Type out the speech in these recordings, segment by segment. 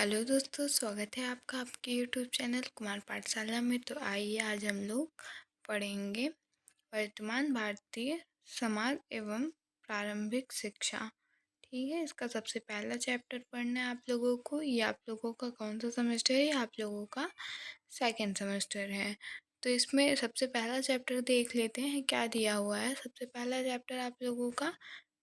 Hello दोस्तों, स्वागत है आपका आपके यूट्यूब चैनल कुमार पाठशाला में। तो आइए आज हम लोग पढ़ेंगे वर्तमान भारतीय समाज एवं प्रारंभिक शिक्षा। ठीक है, इसका सबसे पहला चैप्टर पढ़ना है आप लोगों को। ये आप लोगों का कौन सा सेमेस्टर है? ये आप लोगों का सेकंड सेमेस्टर है। तो इसमें सबसे पहला चैप्टर देख लेते हैं क्या दिया हुआ है। सबसे पहला चैप्टर आप लोगों का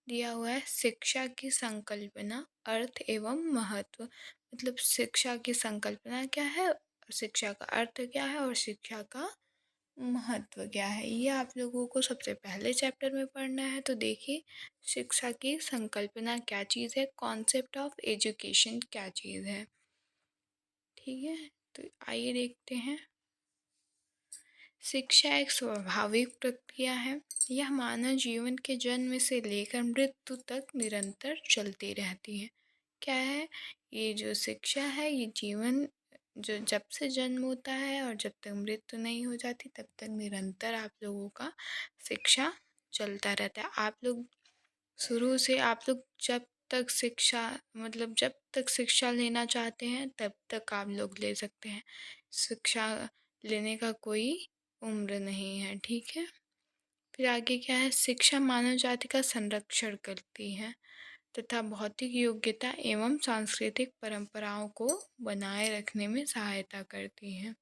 दिया हुआ है शिक्षा की संकल्पना, अर्थ एवं महत्व। मतलब शिक्षा की संकल्पना क्या है, शिक्षा का अर्थ क्या है और शिक्षा का महत्व क्या है, ये आप लोगों को सबसे पहले चैप्टर में पढ़ना है। तो देखिए, शिक्षा की संकल्पना क्या चीज़ है, कॉन्सेप्ट ऑफ एजुकेशन क्या चीज़ है। ठीक है, तो आइए देखते हैं। शिक्षा एक स्वाभाविक प्रक्रिया है। यह मानव जीवन के जन्म से लेकर मृत्यु तक निरंतर चलती रहती है। क्या है ये जो शिक्षा है? ये जीवन जो जब से जन्म होता है और जब तक मृत्यु नहीं हो जाती तब तक निरंतर आप लोगों का शिक्षा चलता रहता है। आप लोग शुरू से आप लोग जब तक शिक्षा मतलब जब तक शिक्षा लेना चाहते हैं तब तक आप लोग ले सकते हैं। शिक्षा लेने का कोई उम्र नहीं है। ठीक है, फिर आगे क्या है? शिक्षा मानव जाति का संरक्षण करती है तथा भौतिक योग्यता एवं सांस्कृतिक परंपराओं को बनाए रखने में सहायता करती है।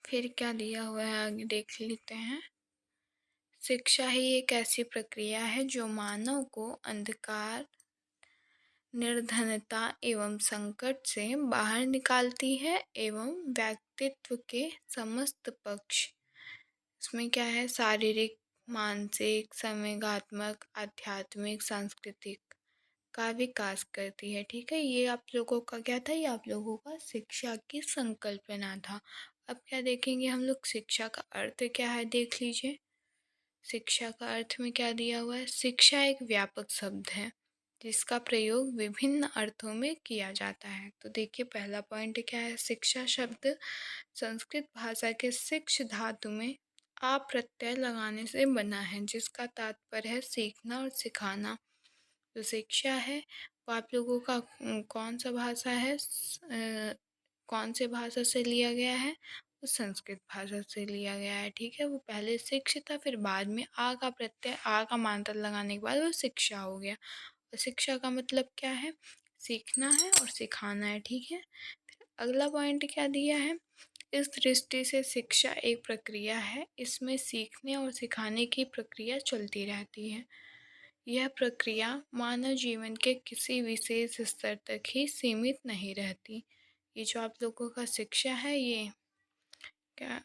फिर क्या दिया हुआ है आगे देख लेते हैं। शिक्षा ही एक ऐसी प्रक्रिया है जो मानव को अंधकार, निर्धनता एवं संकट से बाहर निकालती है एवं व्यक्तित्व के समस्त पक्ष, इसमें क्या है, शारीरिक, मानसिक, संवेगात्मक, आध्यात्मिक, सांस्कृतिक का विकास करती है। ठीक है, ये आप लोगों का क्या था? ये आप लोगों का शिक्षा की संकल्पना था। अब क्या देखेंगे हम लोग? शिक्षा का अर्थ क्या है देख लीजिए। शिक्षा का अर्थ में क्या दिया हुआ है? शिक्षा एक व्यापक शब्द है जिसका प्रयोग विभिन्न अर्थों में किया जाता है। तो देखिए, पहला पॉइंट क्या है? शिक्षा शब्द संस्कृत भाषा के शिक्ष धातु में आ प्रत्यय लगाने से बना है, जिसका तात्पर्य है सीखना और सिखाना। जो शिक्षा है वो आप लोगों का कौन सा भाषा है, कौन से भाषा से लिया गया है? वो संस्कृत भाषा से लिया गया है। ठीक है, वो पहले शिक्ष था, फिर बाद में आ का प्रत्यय, आ का मात्रा लगाने के बाद वो शिक्षा हो गया। और शिक्षा का मतलब क्या है? सीखना है और सिखाना है। ठीक है, फिर अगला पॉइंट क्या दिया है? इस दृष्टि से शिक्षा एक प्रक्रिया है। इसमें सीखने और सिखाने की प्रक्रिया चलती रहती है। यह प्रक्रिया मानव जीवन के किसी विशेष स्तर तक ही सीमित नहीं रहती। ये जो आप लोगों का शिक्षा है, ये क्या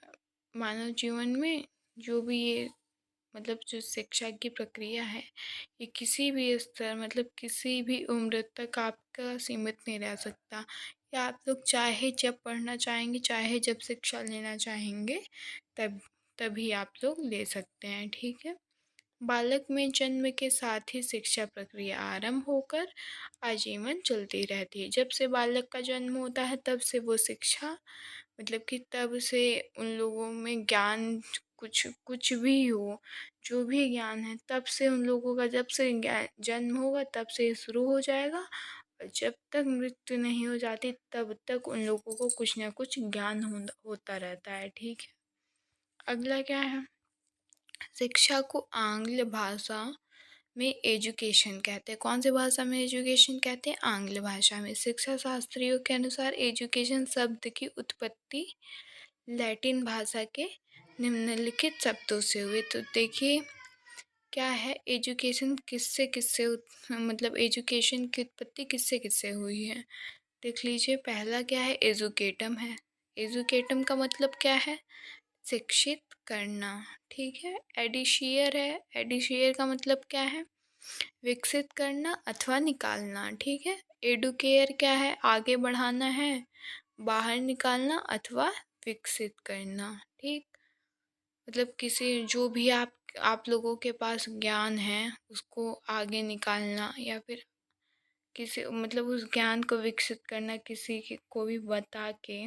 मानव जीवन में जो भी ये मतलब जो शिक्षा की प्रक्रिया है, ये किसी भी स्तर मतलब किसी भी उम्र तक आपका सीमित नहीं रह सकता। या आप लोग चाहे जब पढ़ना चाहेंगे, चाहे जब शिक्षा लेना चाहेंगे, तब तभी आप लोग ले सकते हैं। ठीक है, बालक में जन्म के साथ ही शिक्षा प्रक्रिया आरंभ होकर आजीवन चलती रहती है। जब से बालक का जन्म होता है तब से वो शिक्षा मतलब कि तब से उन लोगों में ज्ञान, कुछ कुछ भी हो, जो भी ज्ञान है तब से उन लोगों का, जब से जन्म होगा तब से शुरू हो जाएगा और जब तक मृत्यु नहीं हो जाती तब तक उन लोगों को कुछ ना कुछ ज्ञान होता रहता है। ठीक है, अगला क्या है? शिक्षा को आंग्ल भाषा में एजुकेशन कहते हैं। कौन सी भाषा में एजुकेशन कहते हैं? आंग्ल भाषा में। शिक्षा शास्त्रियों के अनुसार एजुकेशन शब्द की उत्पत्ति लैटिन भाषा के निम्नलिखित शब्दों से हुई। तो देखिए, क्या है एजुकेशन, किससे किससे मतलब एजुकेशन की उत्पत्ति किससे किससे हुई है देख लीजिए। पहला क्या है? एजुकेटम है। एजुकेटम का मतलब क्या है? शिक्षित करना। ठीक है, एडिशियर है। एडिशियर का मतलब क्या है? विकसित करना अथवा निकालना। ठीक है, एडुकेयर क्या है? आगे बढ़ाना है, बाहर निकालना अथवा विकसित करना। ठीक, मतलब किसी जो भी आप लोगों के पास ज्ञान है उसको आगे निकालना या फिर किसी मतलब उस ज्ञान को विकसित करना, को भी बता के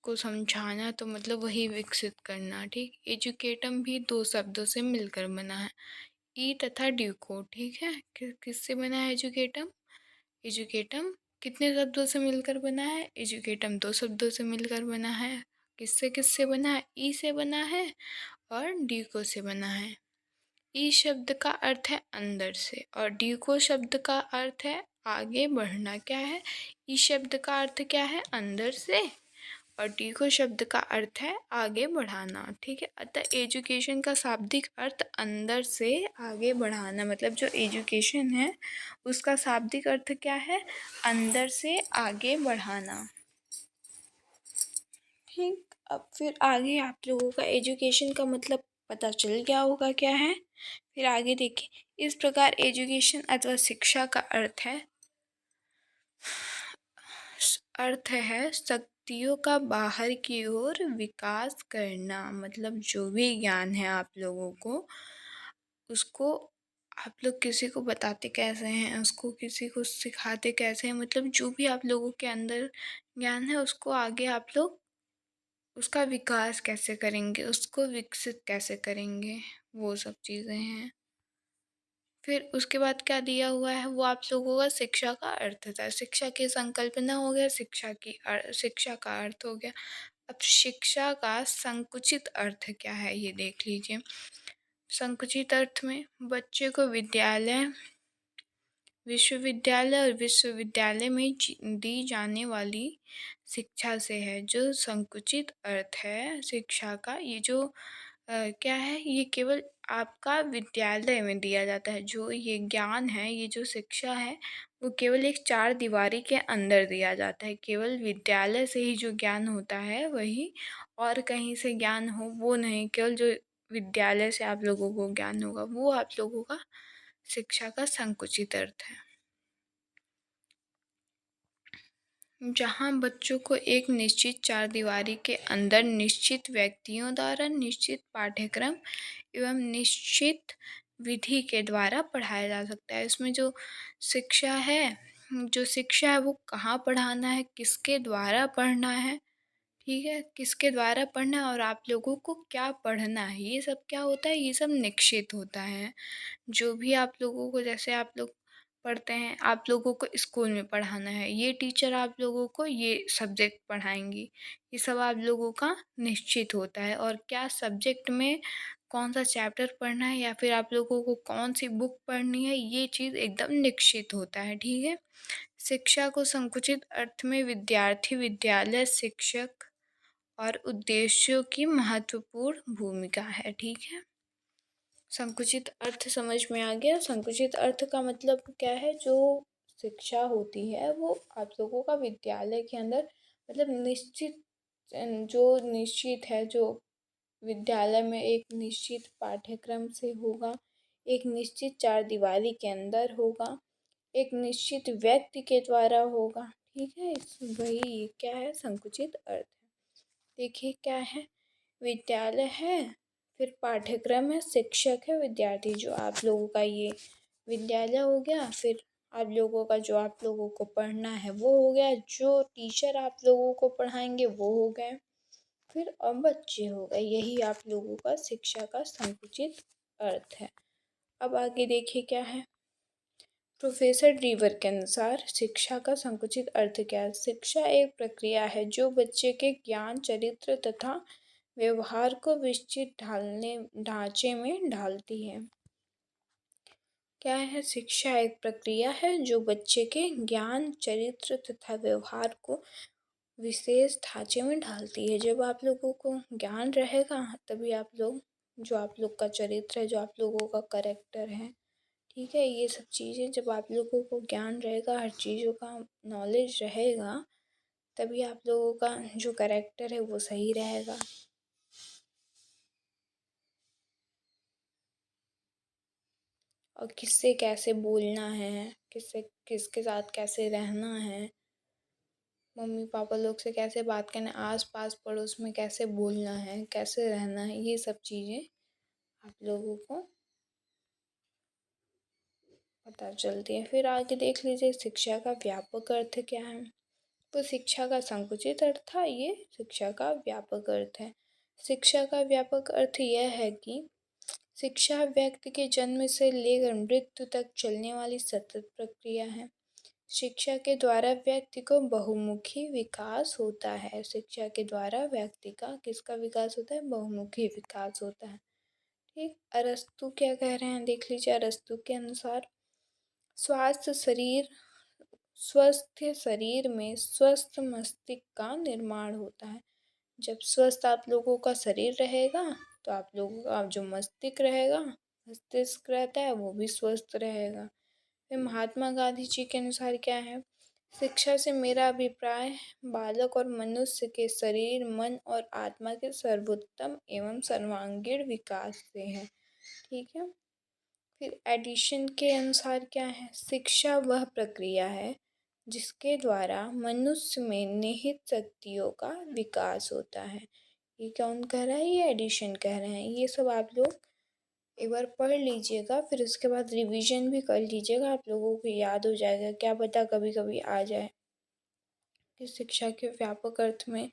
को समझाना, तो मतलब वही विकसित करना। ठीक, एजुकेटम भी दो शब्दों से मिलकर बना है, ई तथा ड्यूको। ठीक है, किससे बना है एजुकेटम? एजुकेटम कितने शब्दों से मिलकर बना है? एजुकेटम दो शब्दों से मिलकर बना है। किससे किससे बना है? ई से बना है और डीको से बना है। ई शब्द का अर्थ है अंदर से और डीको शब्द का अर्थ है आगे बढ़ना। क्या है? ई शब्द का अर्थ क्या है? अंदर से, और डीको शब्द का अर्थ है आगे बढ़ाना। ठीक है, अतः एजुकेशन का शाब्दिक अर्थ अंदर से आगे बढ़ाना। मतलब जो एजुकेशन है उसका शाब्दिक अर्थ क्या है? अंदर से आगे बढ़ाना। ठीक, अब फिर आगे आप लोगों का एजुकेशन का मतलब पता चल गया होगा क्या है। फिर आगे देखिए, इस प्रकार एजुकेशन अथवा शिक्षा का अर्थ है शक्तियों का बाहर की ओर विकास करना। मतलब जो भी ज्ञान है आप लोगों को, उसको आप लोग किसी को बताते कैसे हैं, उसको किसी को सिखाते कैसे हैं। मतलब जो भी आप लोगों के अंदर ज्ञान है उसको आगे आप लोग उसका विकास कैसे करेंगे, उसको विकसित कैसे करेंगे, वो सब चीज़ें हैं। फिर उसके बाद क्या दिया हुआ है, वो आप लोगों का शिक्षा का अर्थ था। शिक्षा की संकल्पना हो गया, शिक्षा का अर्थ हो गया। अब शिक्षा का संकुचित अर्थ क्या है ये देख लीजिए। संकुचित अर्थ में बच्चे को विश्वविद्यालय और विश्वविद्यालय में दी जाने वाली शिक्षा से है। जो संकुचित अर्थ है शिक्षा का, ये जो क्या है, ये केवल आपका विद्यालय में दिया जाता है। जो ये ज्ञान है, ये जो शिक्षा है, वो केवल एक चार दीवारी के अंदर दिया जाता है। केवल विद्यालय से ही जो ज्ञान होता है वही, और कहीं से ज्ञान हो वो नहीं। केवल जो विद्यालय से आप लोगों को ज्ञान होगा वो आप लोगों का शिक्षा का संकुचित अर्थ है। जहाँ बच्चों को एक निश्चित चार दीवारी के अंदर निश्चित व्यक्तियों द्वारा निश्चित पाठ्यक्रम एवं निश्चित विधि के द्वारा पढ़ाया जा सकता है। इसमें जो शिक्षा है वो कहाँ पढ़ाना है, किसके द्वारा पढ़ना है, ठीक है, किसके द्वारा पढ़ना है और आप लोगों को क्या पढ़ना है, ये सब क्या होता है, ये सब निश्चित होता है। जो भी आप लोगों को, जैसे आप लोग पढ़ते हैं, आप लोगों को स्कूल में पढ़ाना है, ये टीचर आप लोगों को ये सब्जेक्ट पढ़ाएंगी, ये सब आप लोगों का निश्चित होता है। और क्या सब्जेक्ट में कौन सा चैप्टर पढ़ना है या फिर आप लोगों को कौन सी बुक पढ़नी है, ये चीज़ एकदम निश्चित होता है। ठीक है, शिक्षा को संकुचित अर्थ में विद्यार्थी, विद्यालय, शिक्षक और उद्देश्यों की महत्वपूर्ण भूमिका है। ठीक है, संकुचित अर्थ समझ में आ गया। संकुचित अर्थ का मतलब क्या है, जो शिक्षा होती है वो आप लोगों का विद्यालय के अंदर, मतलब निश्चित, जो निश्चित है, जो विद्यालय में एक निश्चित पाठ्यक्रम से होगा, एक निश्चित चार दीवारी के अंदर होगा, एक निश्चित व्यक्ति के द्वारा होगा। ठीक है, वही क्या है, संकुचित अर्थ है। देखिए क्या है, विद्यालय है, फिर पाठ्यक्रम है, शिक्षक है, विद्यार्थी। जो आप लोगों का ये विद्यालय हो गया, फिर आप लोगों का जो आप लोगों को पढ़ना है वो हो गया, जो टीचर आप लोगों को पढ़ाएंगे वो हो गए, फिर अब बच्चे हो गए। यही आप लोगों का शिक्षा का संकुचित अर्थ है। अब आगे देखिए क्या है, प्रोफेसर ड्रीवर के अनुसार शिक्षा का संकुचित अर्थ क्या है। शिक्षा एक प्रक्रिया है जो बच्चे के ज्ञान, चरित्र तथा व्यवहार को विस्तृत ढांचे में ढालती है। क्या है, शिक्षा एक प्रक्रिया है जो बच्चे के ज्ञान, चरित्र तथा व्यवहार को विशेष ढांचे में ढालती है। जब आप लोगों को ज्ञान रहेगा तभी आप लोग, जो आप लोग का चरित्र है, जो आप लोगों का करेक्टर है, ठीक है, ये सब चीज़ें जब आप लोगों को ज्ञान रहेगा, हर चीज़ों का नॉलेज रहेगा, तभी आप लोगों का जो करेक्टर है वो सही रहेगा। और किससे कैसे बोलना है, किसके साथ कैसे रहना है, मम्मी पापा लोग से कैसे बात करना है, आस पास पड़ोस में कैसे बोलना है, कैसे रहना है, ये सब चीज़ें आप लोगों को पता चलती है। फिर आगे देख लीजिए, शिक्षा का व्यापक अर्थ क्या है। तो शिक्षा का संकुचित अर्थ था, ये शिक्षा का व्यापक अर्थ है। शिक्षा का व्यापक अर्थ यह है कि शिक्षा व्यक्ति के जन्म से लेकर मृत्यु तक चलने वाली सतत प्रक्रिया है। शिक्षा के द्वारा व्यक्ति को बहुमुखी विकास होता है। शिक्षा के द्वारा व्यक्ति का किसका विकास होता है? बहुमुखी विकास होता है। ठीक, अरस्तु क्या कह रहे हैं देख लीजिए। अरस्तु के अनुसार स्वास्थ्य शरीर स्वस्थ शरीर में स्वस्थ मस्तिष्क का निर्माण होता है। जब स्वस्थ आप लोगों का शरीर रहेगा तो आप लोगों का जो मस्तिष्क रहेगा, मस्तिष्क रहता है वो भी स्वस्थ रहेगा। फिर महात्मा गांधी जी के अनुसार क्या है? शिक्षा से मेरा अभिप्राय बालक और मनुष्य के शरीर, मन और आत्मा के सर्वोत्तम एवं सर्वांगीण विकास से है। ठीक है। फिर एडिशन के अनुसार क्या है? शिक्षा वह प्रक्रिया है जिसके द्वारा मनुष्य में निहित शक्तियों का विकास होता है। ये कौन कह रहा है? ये एडिशन कह रहे हैं। ये सब आप लोग एक बार पढ़ लीजिएगा, फिर उसके बाद रिवीजन भी कर लीजिएगा, आप लोगों को याद हो जाएगा। क्या पता कभी कभी आ जाए कि शिक्षा के व्यापक अर्थ में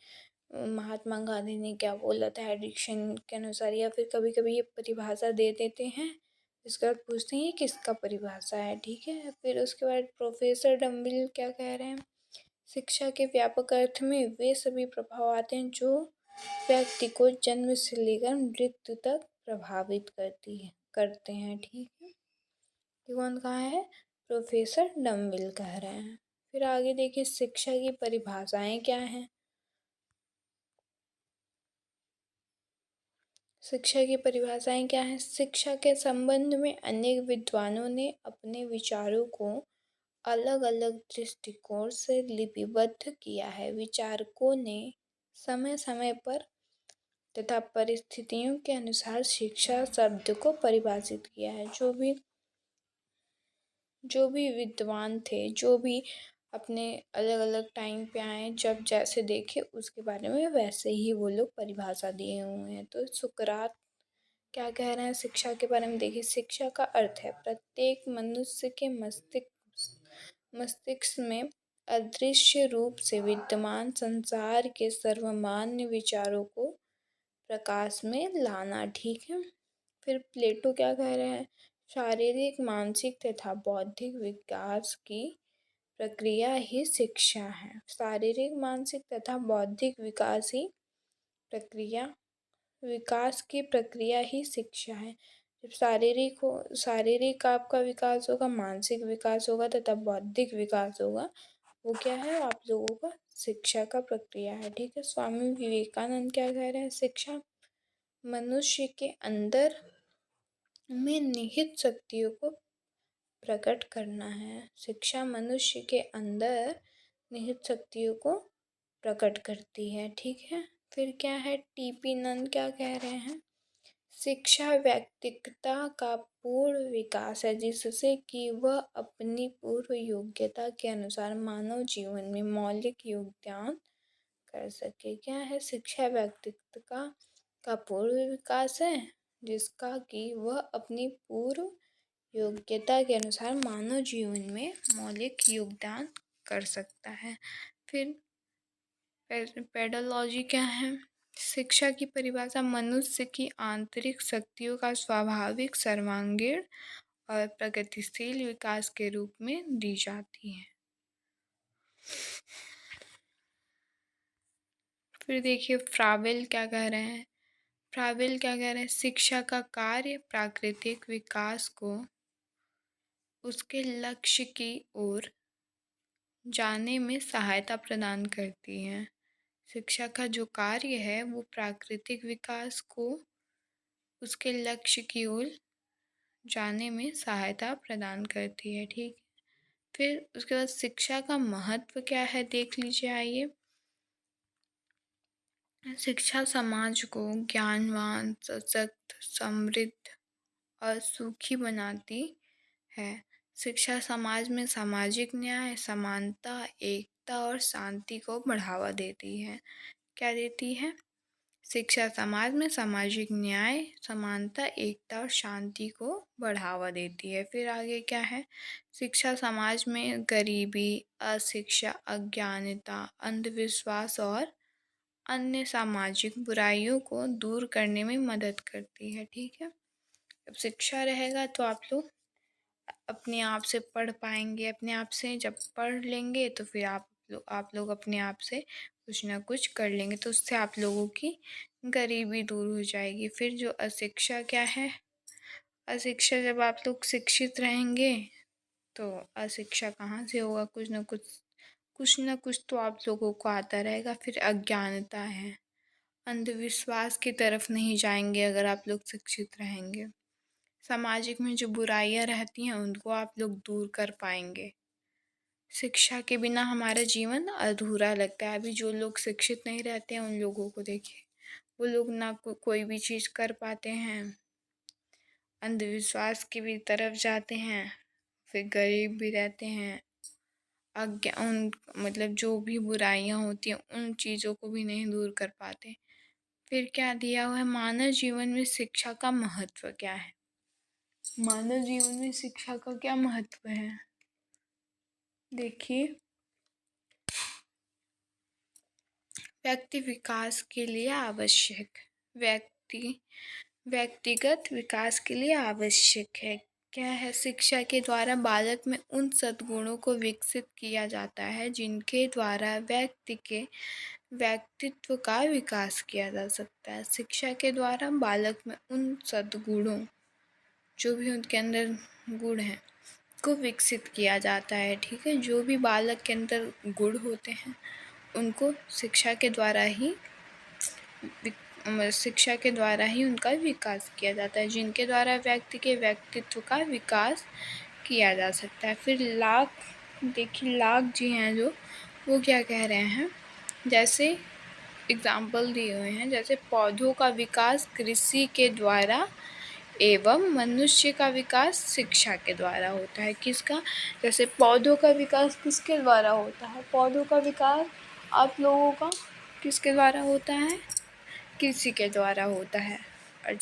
महात्मा गांधी ने क्या बोला था एडिक्शन के अनुसार, या फिर कभी कभी ये परिभाषा दे देते हैं, इसके बाद पूछते हैं ये किसका परिभाषा है। ठीक है। फिर उसके बाद प्रोफेसर डम्बिल क्या कह रहे हैं? शिक्षा के व्यापक अर्थ में वे सभी प्रभाव आते हैं जो व्यक्ति को जन्म से लेकर मृत्यु तक प्रभावित करते हैं। ठीक है। ये कौन कहा है? प्रोफेसर डम्बिल कह रहे हैं। फिर आगे देखिए शिक्षा की परिभाषाएं क्या हैं। शिक्षा की परिभाषाएं क्या हैं? शिक्षा के संबंध में अनेक विद्वानों ने अपने विचारों को अलग अलग दृष्टिकोण से लिपिबद्ध किया है। विचारकों ने समय समय पर तथा परिस्थितियों के अनुसार शिक्षा शब्द को परिभाषित किया है। जो भी विद्वान थे, जो भी अपने अलग अलग टाइम पे आए, जब जैसे देखे उसके बारे में वैसे ही वो लोग परिभाषा दिए हुए हैं। तो सुकरात क्या कह रहे हैं शिक्षा के बारे में? देखिए, शिक्षा का अर्थ है प्रत्येक मनुष्य के मस्तिष्क में अदृश्य रूप से विद्यमान संसार के सर्वमान्य विचारों को प्रकाश में लाना। ठीक है। फिर प्लेटो क्या कह रहे हैं? शारीरिक, मानसिक तथा बौद्धिक विकास की प्रक्रिया ही शिक्षा है। शारीरिक, मानसिक तथा बौद्धिक विकास की प्रक्रिया ही शिक्षा है। जब शारीरिक आपका विकास होगा, मानसिक विकास होगा तथा बौद्धिक विकास होगा, वो क्या है? आप लोगों का शिक्षा का प्रक्रिया है। ठीक है। स्वामी विवेकानंद क्या कह रहे हैं? शिक्षा मनुष्य के अंदर में निहित शक्तियों को प्रकट करना है। शिक्षा मनुष्य के अंदर निहित शक्तियों को प्रकट करती है। ठीक है। फिर क्या है? टीपी नंद क्या कह रहे हैं? शिक्षा व्यक्तिगता का पूर्ण विकास है जिससे कि वह अपनी पूर्व योग्यता के अनुसार मानव जीवन में मौलिक योगदान कर सके। क्या है? शिक्षा व्यक्तिगता का पूर्व विकास है जिसका कि वह अपनी पूर्व योग्यता के अनुसार मानव जीवन में मौलिक योगदान कर सकता है। फिर पेडालॉजी क्या है? शिक्षा की परिभाषा मनुष्य की आंतरिक शक्तियों का स्वाभाविक, सर्वांगीण और प्रगतिशील विकास के रूप में दी जाती है। फिर देखिए फ्रावेल क्या कह रहे हैं? फ्रावेल क्या कह रहे हैं? शिक्षा का कार्य प्राकृतिक विकास को उसके लक्ष्य की ओर जाने में सहायता प्रदान करती है। शिक्षा का जो कार्य है वो प्राकृतिक विकास को उसके लक्ष्य की ओर जाने में सहायता प्रदान करती है। ठीक। फिर उसके बाद शिक्षा का महत्व क्या है देख लीजिए। आइए, शिक्षा समाज को ज्ञानवान, सशक्त, समृद्ध और सुखी बनाती है। शिक्षा समाज में सामाजिक न्याय, समानता, एकता और शांति को बढ़ावा देती है। क्या देती है? शिक्षा समाज में सामाजिक न्याय, समानता, एकता और शांति को बढ़ावा देती है। फिर आगे क्या है? शिक्षा समाज में गरीबी, अशिक्षा, अज्ञानता, अंधविश्वास और अन्य सामाजिक बुराइयों को दूर करने में मदद करती है। ठीक है। जब शिक्षा रहेगा तो आप लोग अपने आप से पढ़ पाएंगे। अपने आप से जब पढ़ लेंगे तो फिर आप लोग अपने आप से कुछ ना कुछ कर लेंगे, तो उससे आप लोगों की गरीबी दूर हो जाएगी। फिर जो अशिक्षा क्या है, अशिक्षा जब आप लोग शिक्षित रहेंगे तो अशिक्षा कहाँ से होगा, कुछ ना कुछ तो आप लोगों को आता रहेगा। फिर अज्ञानता है, अंधविश्वास की तरफ नहीं जाएंगे अगर आप लोग शिक्षित रहेंगे। सामाजिक में जो बुराइयां रहती हैं उनको आप लोग दूर कर पाएंगे। शिक्षा के बिना हमारा जीवन अधूरा लगता है। अभी जो लोग शिक्षित नहीं रहते हैं उन लोगों को देखिए, वो लोग ना कोई भी चीज़ कर पाते हैं, अंधविश्वास की भी तरफ जाते हैं, फिर गरीब भी रहते हैं, अज्ञा उन मतलब जो भी बुराइयां होती हैं उन चीज़ों को भी नहीं दूर कर पाते। फिर क्या दिया हुआ है, मानव जीवन में शिक्षा का महत्व क्या है। मानव जीवन में शिक्षा का क्या महत्व है, देखिए। व्यक्ति विकास के लिए आवश्यक, व्यक्ति व्यक्तिगत विकास के लिए आवश्यक है। क्या है, शिक्षा के द्वारा बालक में उन सद्गुणों को विकसित किया जाता है जिनके द्वारा व्यक्ति के व्यक्तित्व का विकास किया जा सकता है। शिक्षा के द्वारा बालक में उन सद्गुणों, जो भी उनके अंदर गुण हैं, को विकसित किया जाता है। ठीक है, जो भी बालक के अंदर गुण होते हैं उनको शिक्षा के द्वारा ही उनका विकास किया जाता है, जिनके द्वारा व्यक्ति के व्यक्तित्व का विकास किया जा सकता है। फिर देखिए लाख जी हैं जो, वो क्या कह रहे हैं, जैसे एग्जाम्पल दिए हुए हैं, जैसे पौधों का विकास कृषि के द्वारा एवं मनुष्य का विकास शिक्षा के द्वारा होता है। किसका, जैसे पौधों का विकास किसके द्वारा होता है, पौधों का विकास आप लोगों का किसके द्वारा होता है, कृषि के द्वारा होता है। और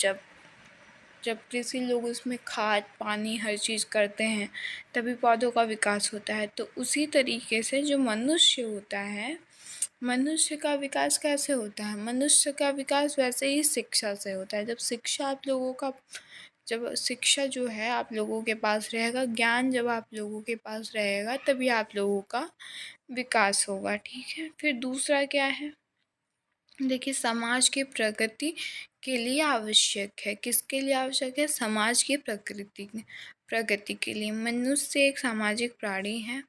जब कृषि लोग उसमें खाद पानी हर चीज़ करते हैं तभी पौधों का विकास होता है। तो उसी तरीके से जो मनुष्य होता है, मनुष्य का विकास कैसे होता है, मनुष्य का विकास वैसे ही शिक्षा से होता है। जब शिक्षा जो है आप लोगों के पास रहेगा, ज्ञान जब आप लोगों के पास रहेगा तभी आप लोगों का विकास होगा। ठीक है, फिर दूसरा क्या है, देखिए समाज की प्रगति के लिए आवश्यक है। किसके लिए आवश्यक है, समाज की प्रगति के लिए। मनुष्य एक सामाजिक प्राणी है,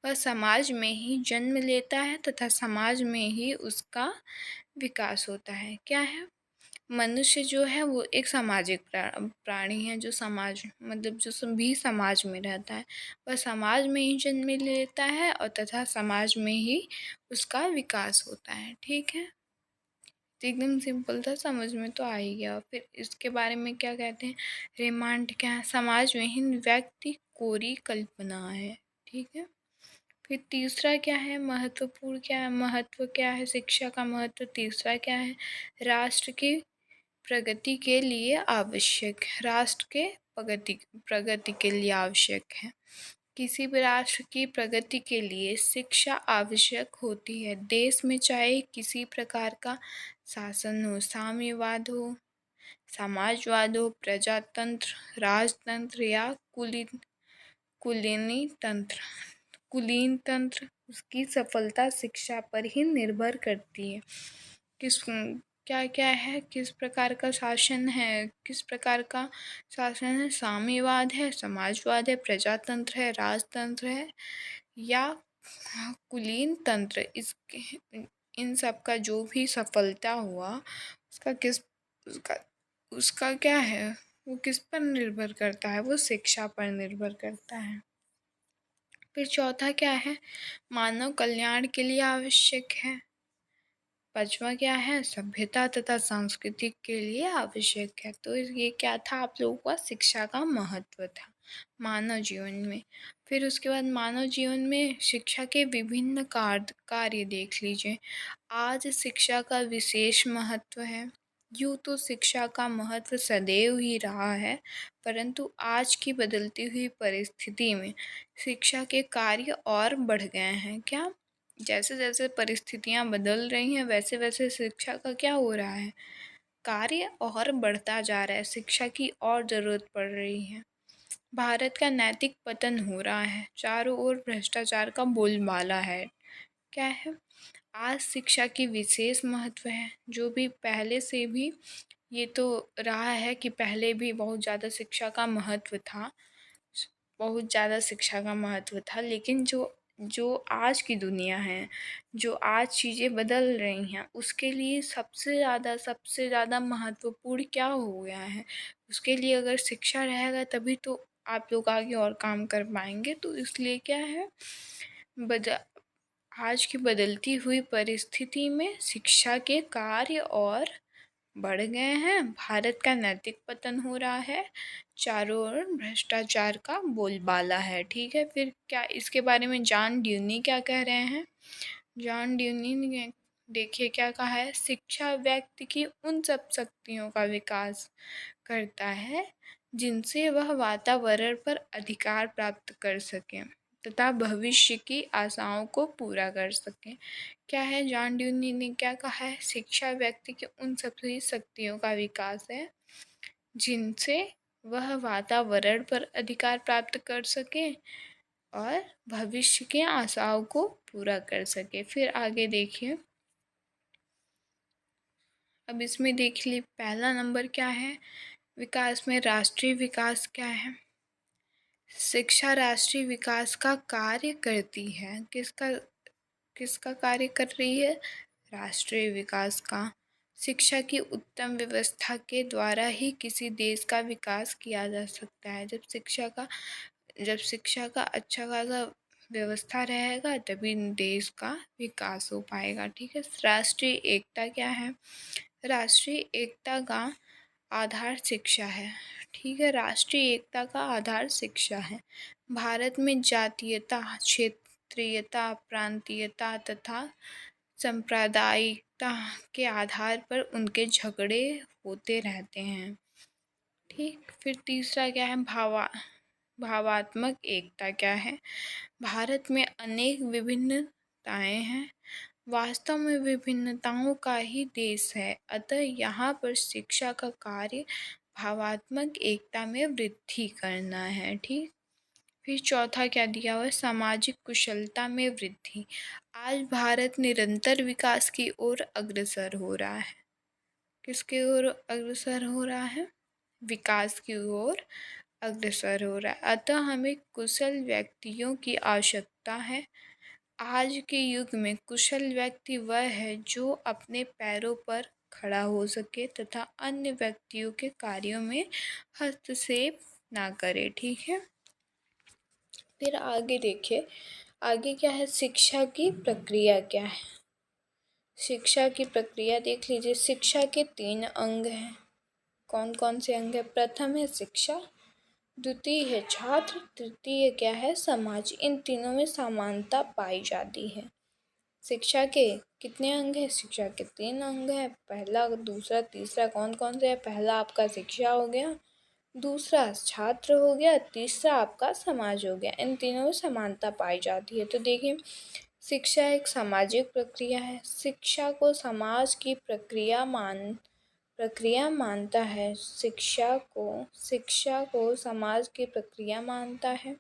वह समाज में ही जन्म लेता है तथा समाज में ही उसका विकास होता है। क्या है, मनुष्य जो है वो एक सामाजिक प्राणी है, जो जो सभी समाज में रहता है। वह समाज में ही जन्म लेता है और तथा समाज में ही उसका विकास होता है। ठीक है, तो एकदम सिंपल था, समझ में तो आ ही गया। फिर इसके बारे में क्या कहते हैं, रिमांड क्या है, समाज विहीन व्यक्ति कोरी कल्पना है। ठीक है, फिर तीसरा क्या है, महत्व क्या है शिक्षा का महत्व, तीसरा क्या है, राष्ट्र की प्रगति के लिए आवश्यक है, राष्ट्र के प्रगति के लिए आवश्यक है। किसी भी राष्ट्र की प्रगति के लिए शिक्षा आवश्यक होती है। देश में चाहे किसी प्रकार का शासन हो, साम्यवाद हो, समाजवाद हो, प्रजातंत्र, राजतंत्र या कुलीन तंत्र, उसकी सफलता शिक्षा पर ही निर्भर करती है। क्या क्या है, किस प्रकार का शासन है, साम्यवाद है, समाजवाद है, प्रजातंत्र है, राजतंत्र है या कुलीन तंत्र, इन सब का जो भी सफलता हुआ उसका उसका क्या है, वो किस पर निर्भर करता है, वो शिक्षा पर निर्भर करता है। फिर चौथा क्या है, मानव कल्याण के लिए आवश्यक है। पांचवा क्या है, सभ्यता तथा संस्कृति के लिए आवश्यक है। तो ये क्या था, आप लोगों का शिक्षा का महत्व था मानव जीवन में। फिर उसके बाद मानव जीवन में शिक्षा के विभिन्न कार्य देख लीजिए। आज शिक्षा का विशेष महत्व है। यूँ तो शिक्षा का महत्व सदैव ही रहा है, परंतु आज की बदलती हुई परिस्थिति में शिक्षा के कार्य और बढ़ गए हैं। क्या, जैसे जैसे परिस्थितियाँ बदल रही हैं वैसे वैसे शिक्षा का क्या हो रहा है, कार्य और बढ़ता जा रहा है, शिक्षा की और ज़रूरत पड़ रही है। भारत का नैतिक पतन हो रहा है, चारों ओर भ्रष्टाचार का बोलबाला है। क्या है? आज शिक्षा की विशेष महत्व है, जो भी पहले से भी ये तो रहा है कि पहले भी बहुत ज़्यादा शिक्षा का महत्व था, बहुत ज़्यादा शिक्षा का महत्व था, लेकिन जो जो आज की दुनिया है, जो आज चीज़ें बदल रही हैं, उसके लिए सबसे ज़्यादा महत्वपूर्ण क्या हो गया है? उसके लिए अगर शिक्षा रहेगा तभी तो आप लोग आगे और काम कर पाएँगे। तो इसलिए क्या है, बद आज की बदलती हुई परिस्थिति में शिक्षा के कार्य और बढ़ गए हैं, भारत का नैतिक पतन हो रहा है, चारों ओर भ्रष्टाचार का बोलबाला है। ठीक है, फिर क्या इसके बारे में जॉन ड्यूनी क्या कह रहे हैं? जॉन ड्यूनी ने देखिए क्या कहा है, शिक्षा व्यक्ति की उन सब शक्तियों का विकास करता है जिनसे वह वातावरण पर अधिकार प्राप्त कर सकें तथा भविष्य की आशाओं को पूरा कर सकें। क्या है, जॉन ड्यूनी ने क्या कहा है? शिक्षा व्यक्ति की उन सभी शक्तियों का विकास है जिनसे वह वातावरण पर अधिकार प्राप्त कर सके और भविष्य की आशाओं को पूरा कर सके। फिर आगे देखिए, अब इसमें देख ली पहला नंबर क्या है विकास में, राष्ट्रीय विकास क्या है? शिक्षा राष्ट्रीय विकास का कार्य करती है। किसका किसका कार्य कर रही है? राष्ट्रीय विकास का। शिक्षा की उत्तम व्यवस्था के द्वारा ही किसी देश का विकास किया जा सकता है। जब शिक्षा का अच्छा खासा व्यवस्था रहेगा तभी देश का विकास हो पाएगा। ठीक है, राष्ट्रीय एकता क्या है? राष्ट्रीय एकता का आधार शिक्षा है। ठीक है, राष्ट्रीय एकता का आधार शिक्षा है। भारत में जातीयता, क्षेत्रीयता, प्रांतीयता तथा सांप्रदायिकता के आधार पर उनके झगड़े होते रहते हैं। ठीक, फिर तीसरा क्या है, भावात्मक एकता क्या है? भारत में अनेक विभिन्नताएं हैं, वास्तव में विभिन्नताओं का ही देश है, अतः यहाँ पर शिक्षा का कार्य भावात्मक एकता में वृद्धि करना है। ठीक, फिर चौथा क्या दिया हुआ है, सामाजिक कुशलता में वृद्धि। आज भारत निरंतर विकास की ओर अग्रसर हो रहा है। किसकी ओर अग्रसर हो रहा है? विकास की ओर अग्रसर हो रहा है, अतः हमें कुशल व्यक्तियों की आवश्यकता है। आज के युग में कुशल व्यक्ति वह है जो अपने पैरों पर खड़ा हो सके तथा अन्य व्यक्तियों के कार्यों में हस्तक्षेप ना करे। ठीक है, फिर आगे देखिए, आगे क्या है, शिक्षा की प्रक्रिया क्या है? शिक्षा की प्रक्रिया देख लीजिए, शिक्षा के 3 अंग हैं। कौन कौन से अंग है? प्रथम है शिक्षा, द्वितीय है छात्र, तृतीय क्या है, समाज। इन तीनों में समानता पाई जाती है। शिक्षा के कितने अंग हैं? शिक्षा के 3 अंग हैं, पहला, दूसरा, तीसरा कौन कौन से है? पहला आपका शिक्षा हो गया, दूसरा छात्र हो गया, तीसरा आपका समाज हो गया। इन तीनों में समानता पाई जाती है। तो देखिए, शिक्षा एक सामाजिक प्रक्रिया है, शिक्षा को समाज की प्रक्रिया मानता है, शिक्षा को समाज की प्रक्रिया मानता है।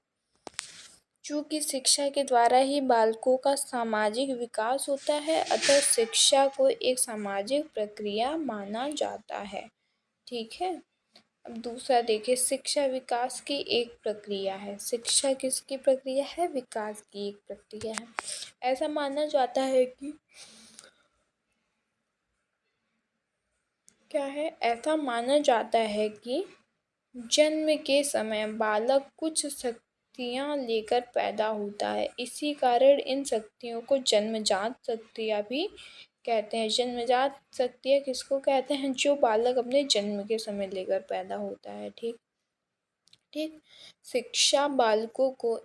चूँकि शिक्षा के द्वारा ही बालकों का सामाजिक विकास होता है, अतः शिक्षा को एक सामाजिक प्रक्रिया माना जाता है। ठीक है, अब दूसरा देखिए, शिक्षा विकास की एक प्रक्रिया है। शिक्षा किसकी प्रक्रिया है? विकास की एक प्रक्रिया है। ऐसा माना जाता है कि क्या है, ऐसा माना जाता है कि जन्म के समय बालक कुछ शक्तियाँ लेकर पैदा होता है, इसी कारण इन शक्तियों को जन्मजात शक्तियाँ भी कहते हैं। जन्मजात शक्तियाँ किसको कहते हैं? जो बालक अपने जन्म के समय लेकर पैदा होता है। ठीक ठीक, शिक्षा बालकों को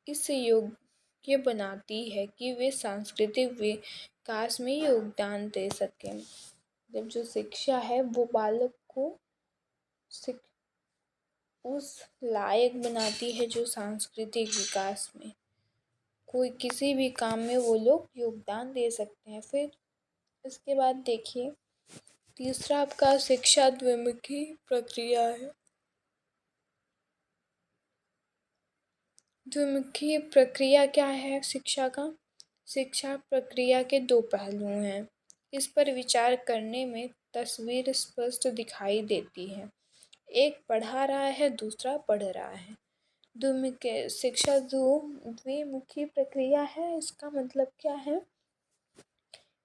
इस योग्य बनाती है कि वे सांस्कृतिक विकास में योगदान दे सकें। जब जो शिक्षा है वो बालक को उस लायक बनाती है जो सांस्कृतिक विकास में कोई किसी भी काम में वो लोग योगदान दे सकते हैं। फिर इसके बाद देखिए, तीसरा आपका शिक्षा द्विमुखी प्रक्रिया है। द्विमुखी प्रक्रिया क्या है शिक्षा का? शिक्षा प्रक्रिया के दो पहलू हैं। इस पर विचार करने में तस्वीर स्पष्ट दिखाई देती है। एक पढ़ा रहा है, दूसरा पढ़ रहा है। द्विमुखी शिक्षा द्विमुखी प्रक्रिया है। इसका मतलब क्या है?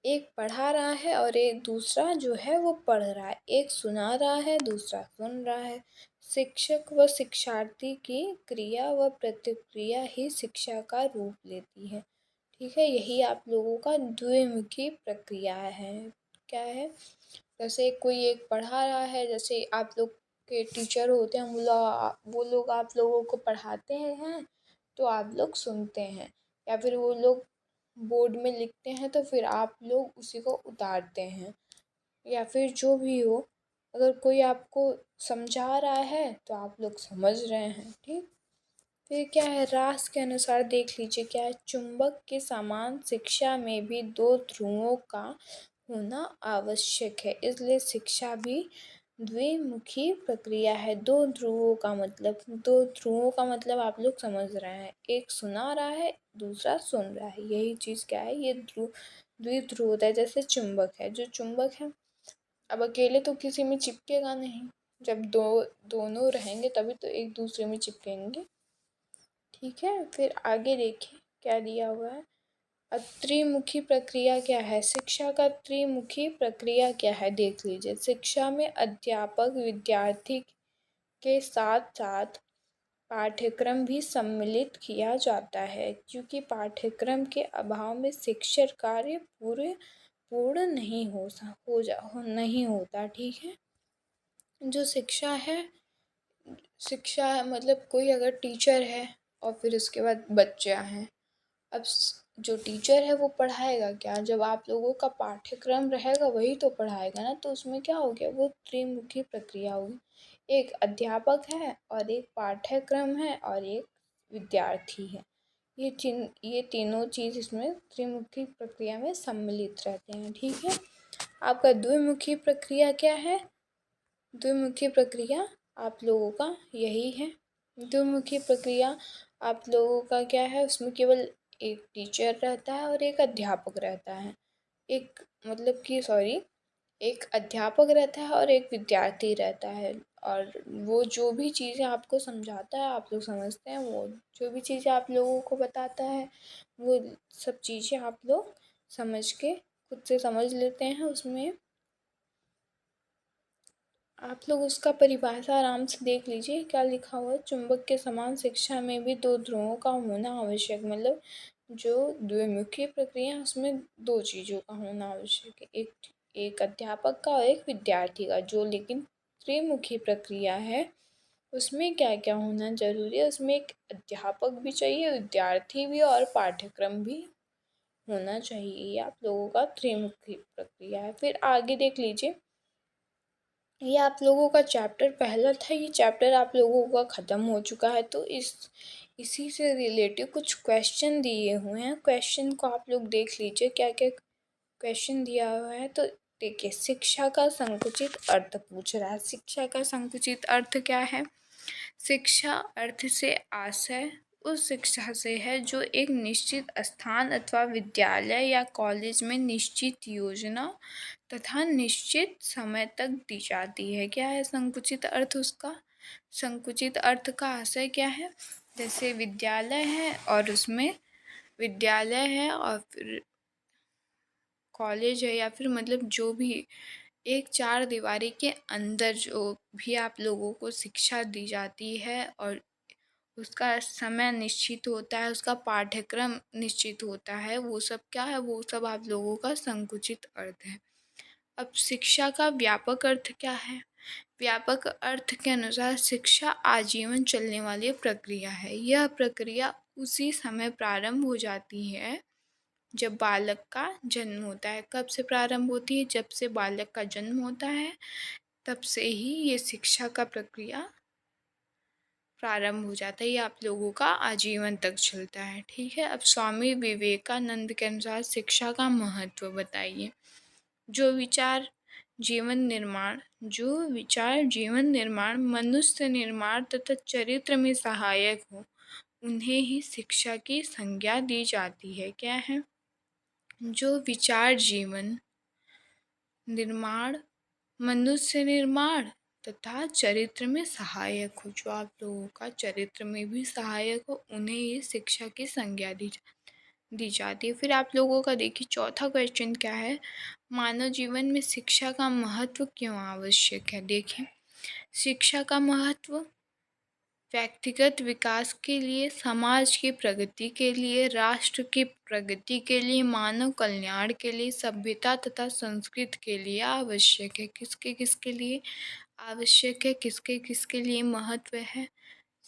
एक पढ़ा रहा है और एक दूसरा जो है वो पढ़ रहा है। एक सुना रहा है, दूसरा सुन रहा है। शिक्षक व शिक्षार्थी की क्रिया व प्रतिक्रिया ही शिक्षा का रूप लेती है। ठीक है, यही आप लोगों का द्विमुखी प्रक्रिया है। क्या है? जैसे कोई एक पढ़ा रहा है, जैसे आप लोग के टीचर होते हैं, वो लोग आप लोगों को पढ़ाते हैं तो आप लोग सुनते हैं, या फिर वो लोग बोर्ड में लिखते हैं तो फिर आप लोग उसी को उतारते हैं, या फिर जो भी हो, अगर कोई आपको समझा रहा है तो आप लोग समझ रहे हैं। ठीक, फिर क्या है? रास के अनुसार देख लीजिए क्या है? चुंबक के समान शिक्षा में भी दो ध्रुवों का होना आवश्यक है, इसलिए शिक्षा भी द्विमुखी प्रक्रिया है। दो ध्रुवों का मतलब आप लोग समझ रहे हैं। एक सुना रहा है, दूसरा सुन रहा है। यही चीज़ क्या है? ये द्विध्रुव होता है। जैसे चुंबक है, जो चुंबक है अब अकेले तो किसी में चिपकेगा नहीं, जब दोनों रहेंगे तभी तो एक दूसरे में चिपकेंगे। ठीक है, फिर आगे देखिए क्या दिया हुआ है। अब त्रिमुखी प्रक्रिया क्या है? शिक्षा का त्रिमुखी प्रक्रिया क्या है देख लीजिए। शिक्षा में अध्यापक विद्यार्थी के साथ साथ पाठ्यक्रम भी सम्मिलित किया जाता है, क्योंकि पाठ्यक्रम के अभाव में शिक्षण कार्य पूर्ण नहीं होता। ठीक है, जो शिक्षा मतलब कोई अगर टीचर है और फिर उसके बाद बच्चे हैं। अब जो टीचर है वो पढ़ाएगा क्या? जब आप लोगों का पाठ्यक्रम रहेगा वही तो पढ़ाएगा ना, तो उसमें क्या हो गया? वो त्रिमुखी प्रक्रिया होगी। एक अध्यापक है और एक पाठ्यक्रम है और एक विद्यार्थी है। ये तीनों चीज़ इसमें त्रिमुखी प्रक्रिया में सम्मिलित रहते हैं। ठीक है, आपका द्विमुखी प्रक्रिया क्या है? द्विमुखी प्रक्रिया आप लोगों का यही है। द्विमुखी प्रक्रिया आप लोगों का क्या है? उसमें केवल एक टीचर रहता है और एक अध्यापक रहता है। एक अध्यापक रहता है और एक विद्यार्थी रहता है, और वो जो भी चीज़ें आपको समझाता है आप लोग समझते हैं। वो जो भी चीज़ें आप लोगों को बताता है वो सब चीज़ें आप लोग समझ के खुद से समझ लेते हैं। उसमें आप लोग उसका परिभाषा आराम से देख लीजिए क्या लिखा हुआ है। चुंबक के समान शिक्षा में भी दो ध्रुवों का होना आवश्यक, मतलब जो द्विमुखी प्रक्रिया है उसमें दो चीज़ों का होना आवश्यक है, एक अध्यापक का और एक विद्यार्थी का। जो लेकिन त्रिमुखी प्रक्रिया है उसमें क्या क्या होना जरूरी है? उसमें एक अध्यापक भी चाहिए, विद्यार्थी भी, और पाठ्यक्रम भी होना चाहिए। ये आप लोगों का त्रिमुखी प्रक्रिया है। फिर आगे देख लीजिए, ये आप लोगों का चैप्टर पहला था, ये चैप्टर आप लोगों का ख़त्म हो चुका है। तो इसी से रिलेटेड कुछ क्वेश्चन दिए हुए हैं। क्वेश्चन को आप लोग देख लीजिए क्या क्या क्वेश्चन दिया हुआ है। तो देखिए, शिक्षा का संकुचित अर्थ पूछ रहा है। शिक्षा का संकुचित अर्थ क्या है? शिक्षा अर्थ से आशय उस शिक्षा से है जो एक निश्चित स्थान अथवा विद्यालय या कॉलेज में निश्चित योजना तथा निश्चित समय तक दी जाती है। क्या है संकुचित अर्थ उसका? संकुचित अर्थ का आशय क्या है? जैसे विद्यालय है और फिर कॉलेज है, या फिर मतलब जो भी एक चार दीवारी के अंदर जो भी आप लोगों को शिक्षा दी जाती है, और उसका समय निश्चित होता है, उसका पाठ्यक्रम निश्चित होता है, वो सब क्या है? वो सब आप लोगों का संकुचित अर्थ है। अब शिक्षा का व्यापक अर्थ क्या है? व्यापक अर्थ के अनुसार शिक्षा आजीवन चलने वाली प्रक्रिया है। यह प्रक्रिया उसी समय प्रारंभ हो जाती है जब बालक का जन्म होता है। कब से प्रारंभ होती है? जब से बालक का जन्म होता है तब से ही ये शिक्षा का प्रक्रिया प्रारंभ हो जाता है। ये आप लोगों का आजीवन तक चलता है। ठीक है, अब स्वामी विवेकानंद के अनुसार शिक्षा का महत्व बताइए। जो विचार जीवन निर्माण, मनुष्य निर्माण तथा चरित्र में सहायक हो, उन्हें ही शिक्षा की संज्ञा दी जाती है। क्या है? जो विचार जीवन निर्माण, मनुष्य निर्माण तथा चरित्र में सहायक हो, जो आप लोगों का चरित्र में भी सहायक हो, उन्हें ये शिक्षा की संज्ञा दी जाती है। फिर आप लोगों का देखिए चौथा क्वेश्चन क्या है? मानव जीवन में शिक्षा का महत्व क्यों आवश्यक है? देखिए, शिक्षा का महत्व व्यक्तिगत विकास के लिए, समाज की प्रगति के लिए, राष्ट्र की प्रगति के लिए, मानव कल्याण के लिए, सभ्यता तथा संस्कृति के लिए आवश्यक है। किसके किसके लिए आवश्यक है? किसके किसके लिए महत्व है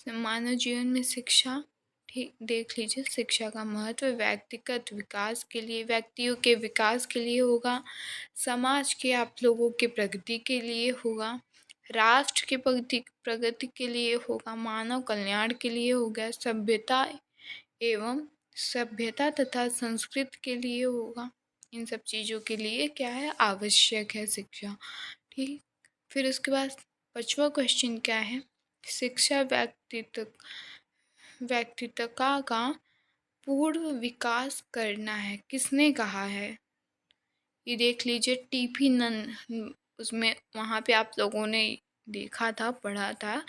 मानव जीवन में शिक्षा? ठीक, देख लीजिए, शिक्षा का महत्व व्यक्तिगत विकास के लिए, व्यक्तियों के विकास के लिए होगा, समाज के आप लोगों के प्रगति के लिए होगा, राष्ट्र की प्रगति प्रगति के लिए होगा, मानव कल्याण के लिए होगा, एवं सभ्यता तथा संस्कृति के लिए होगा। इन सब चीज़ों के लिए क्या है? आवश्यक है शिक्षा। ठीक, फिर उसके बाद पांचवा क्वेश्चन क्या है? शिक्षा व्यक्तित्व का पूर्ण विकास करना है, किसने कहा है? ये देख लीजिए, टीपी नन, उसमें वहाँ पे आप लोगों ने देखा था, पढ़ा था।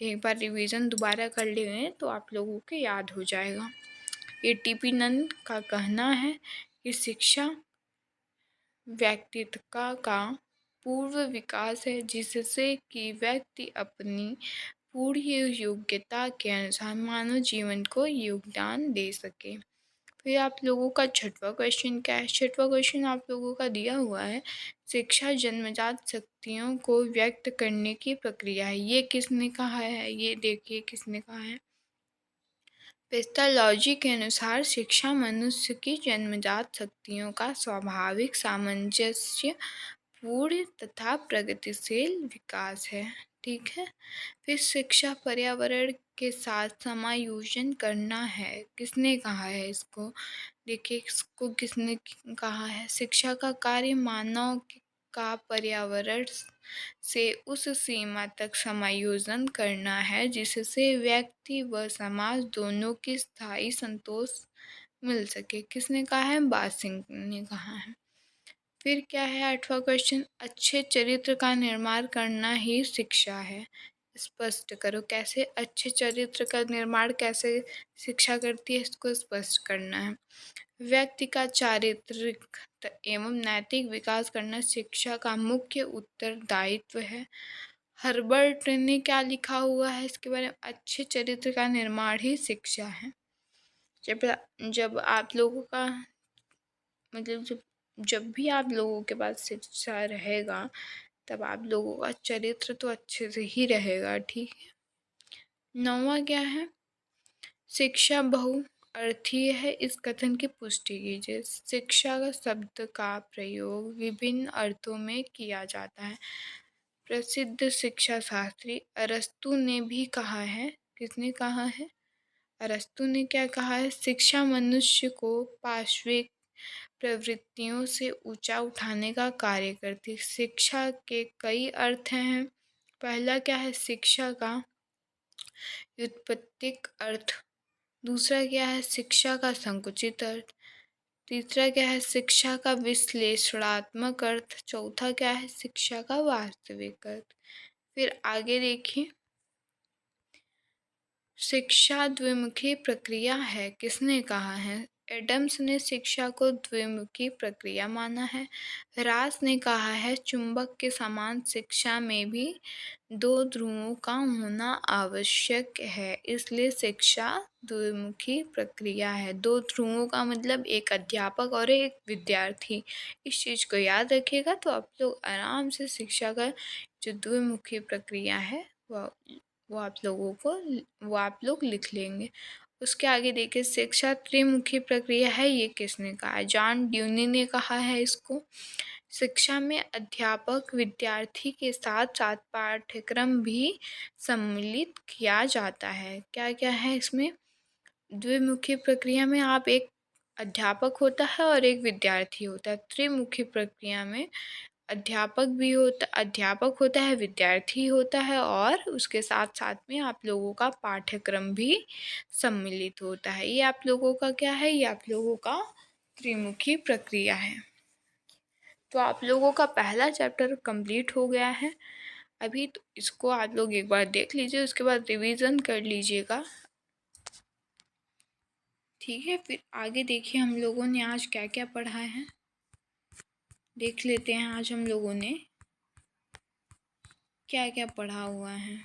एक बार रिवीजन दोबारा कर लेंगे तो आप लोगों को याद हो जाएगा। ये टीपी नन का कहना है कि शिक्षा व्यक्तित्व का पूर्व विकास है, जिससे कि व्यक्ति अपनी पूरी योग्यता के अनुसार मानव जीवन को योगदान दे सके। फिर आप लोगों का छठवां क्वेश्चन क्या है? छठवां क्वेश्चन आप लोगों का दिया हुआ है, शिक्षा जन्मजात शक्तियों को व्यक्त करने की प्रक्रिया है। ये किसने कहा है? ये देखिए किसने कहा है। पेस्टालॉजी के अनुसार शिक्षा मनुष्य की जन्मजात शक्तियों का स्वाभाविक सामंजस्य पूर्ण तथा प्रगतिशील विकास है। ठीक है। फिर शिक्षा पर्यावरण के साथ समायोजन करना है, किसने कहा है इसको? देखिए, इसको किसने कहा है? शिक्षा का कार्य मानव का पर्यावरण से उस सीमा तक समायोजन करना है जिससे व्यक्ति व समाज दोनों की स्थायी संतोष मिल सके। किसने कहा है? बासिंग ने कहा है। फिर क्या है आठवां क्वेश्चन? अच्छे चरित्र का निर्माण करना ही शिक्षा है, स्पष्ट करो। कैसे अच्छे चरित्र का निर्माण कैसे शिक्षा करती है, इसको स्पष्ट करना है। व्यक्ति का चारित्रिक एवं नैतिक विकास करना शिक्षा का मुख्य उत्तरदायित्व है। हर्बर्ट ने क्या लिखा हुआ है इसके बारे में? अच्छे चरित्र का निर्माण ही शिक्षा है। जब जब आप लोगों का मतलब जब भी आप लोगों के पास शिक्षा रहेगा, तब आप लोगों का चरित्र तो अच्छे से ही रहेगा। ठीक है। नौवां क्या है? शिक्षा बहुअर्थीय है, इस कथन की पुष्टि कीजिए। शिक्षा का शब्द का प्रयोग विभिन्न अर्थों में किया जाता है। प्रसिद्ध शिक्षा शास्त्री अरस्तु ने भी कहा है। किसने कहा है? अरस्तु ने क्या कहा है? शिक्षा मनुष्य को पाश्विक प्रवृत्तियों से ऊंचा उठाने का कार्य करती है। शिक्षा के कई अर्थ हैं। पहला क्या है? शिक्षा का व्युत्पत्तिक अर्थ। दूसरा क्या है? शिक्षा का संकुचित अर्थ। तीसरा क्या है? शिक्षा का विश्लेषणात्मक अर्थ। चौथा क्या है? शिक्षा का वास्तविक अर्थ। फिर आगे देखिए, शिक्षा द्विमुखी प्रक्रिया है, किसने कहा है? एडम्स ने शिक्षा को द्विमुखी प्रक्रिया माना है। रास ने कहा है चुंबक के समान शिक्षा में भी दो ध्रुवों का होना आवश्यक है, इसलिए शिक्षा द्विमुखी प्रक्रिया है। दो ध्रुवों का मतलब एक अध्यापक और एक विद्यार्थी। इस चीज़ को याद रखिएगा तो आप लोग आराम से शिक्षा का जो द्विमुखी प्रक्रिया है वो आप लोग लिख लेंगे। उसके आगे देखिए, शिक्षा त्रिमुखी प्रक्रिया है, ये किसने कहा है? जॉन ड्यूनी ने कहा है इसको। शिक्षा में अध्यापक विद्यार्थी के साथ साथ पाठ्यक्रम भी सम्मिलित किया जाता है। क्या क्या है इसमें? द्विमुखी प्रक्रिया में आप एक अध्यापक होता है और एक विद्यार्थी होता है। त्रिमुखी प्रक्रिया में अध्यापक होता है, विद्यार्थी होता है और उसके साथ साथ में आप लोगों का पाठ्यक्रम भी सम्मिलित होता है। ये आप लोगों का क्या है, ये आप लोगों का त्रिमुखी प्रक्रिया है। तो आप लोगों का पहला चैप्टर कंप्लीट हो गया है अभी, तो इसको आप लोग एक बार देख लीजिए, उसके बाद रिवीजन कर लीजिएगा, ठीक है। फिर आगे देखिए हम लोगों ने आज क्या क्या पढ़ा है, देख लेते हैं आज हम लोगों ने क्या क्या पढ़ा हुआ है।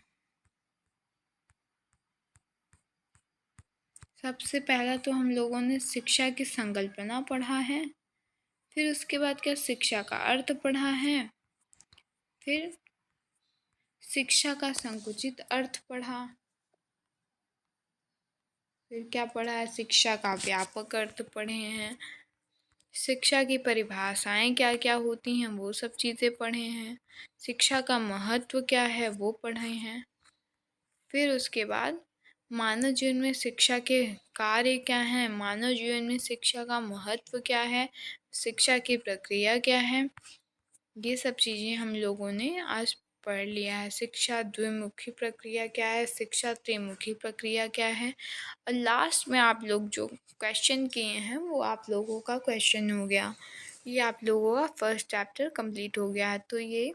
सबसे पहला तो हम लोगों ने शिक्षा की संकल्पना पढ़ा है, फिर उसके बाद क्या शिक्षा का अर्थ पढ़ा है, फिर शिक्षा का संकुचित अर्थ पढ़ा, फिर क्या पढ़ा है, शिक्षा का व्यापक अर्थ पढ़े हैं, शिक्षा की परिभाषाएं क्या क्या होती हैं वो सब चीज़ें पढ़े हैं, शिक्षा का महत्व क्या है वो पढ़े हैं, फिर उसके बाद मानव जीवन में शिक्षा के कार्य क्या हैं, मानव जीवन में शिक्षा का महत्व क्या है, शिक्षा की प्रक्रिया क्या है, ये सब चीज़ें हम लोगों ने आज पढ़ लिया है। शिक्षा द्विमुखी प्रक्रिया क्या है, शिक्षा त्रिमुखी प्रक्रिया क्या है, और लास्ट में आप लोग जो क्वेश्चन किए हैं वो आप लोगों का क्वेश्चन हो गया। ये आप लोगों का फर्स्ट चैप्टर कंप्लीट हो गया है। तो ये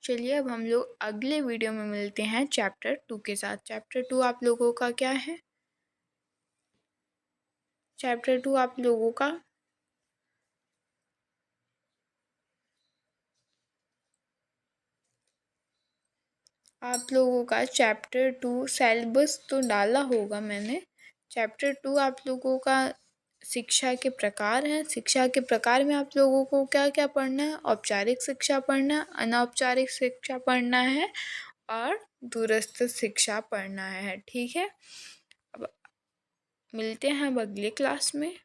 चलिए अब हम लोग अगले वीडियो में मिलते हैं चैप्टर 2 के साथ। चैप्टर 2 आप लोगों का क्या है, चैप्टर 2 आप लोगों का चैप्टर 2 सिलेबस तो डाला होगा मैंने। चैप्टर 2 आप लोगों का शिक्षा के प्रकार हैं। शिक्षा के प्रकार में आप लोगों को क्या क्या पढ़ना है, औपचारिक शिक्षा पढ़ना, अनौपचारिक शिक्षा पढ़ना है और दूरस्थ शिक्षा पढ़ना है, ठीक है। अब मिलते हैं अब अगले क्लास में।